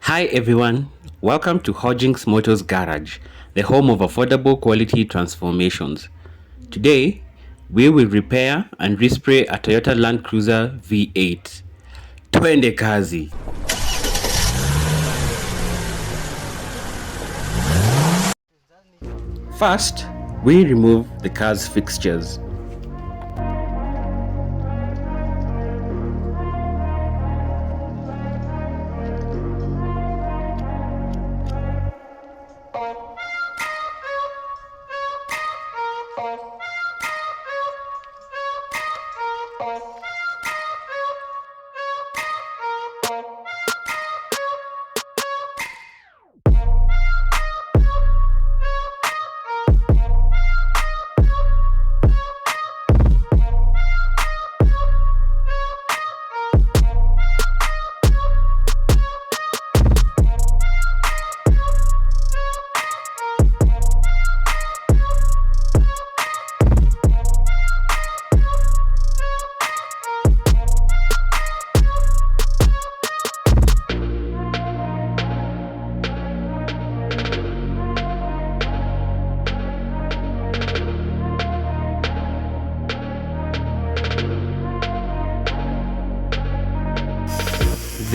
Hi everyone, welcome to Hojinx Motors Garage, the home of affordable quality transformations. Today, we will repair and respray a Toyota Land Cruiser V8. Twende kazi! First, we remove the car's fixtures.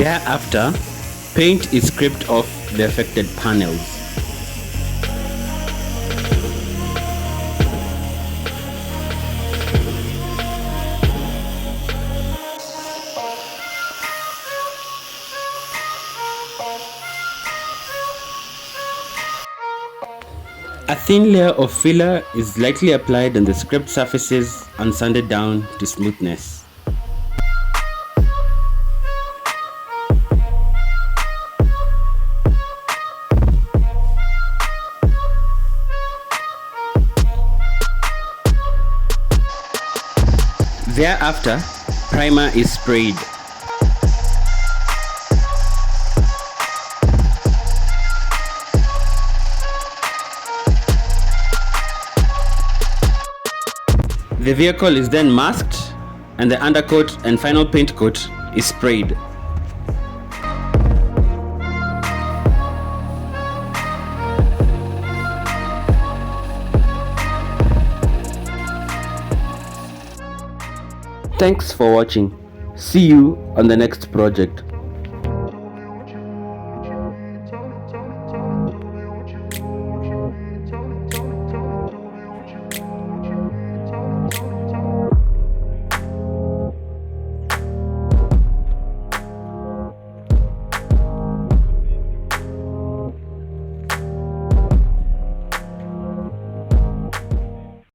Thereafter, paint is scraped off the affected panels. A thin layer of filler is lightly applied on the scraped surfaces and sanded down to smoothness. Thereafter, primer is sprayed. The vehicle is then masked and the undercoat and final paint coat is sprayed. Thanks for watching. See you on the next project.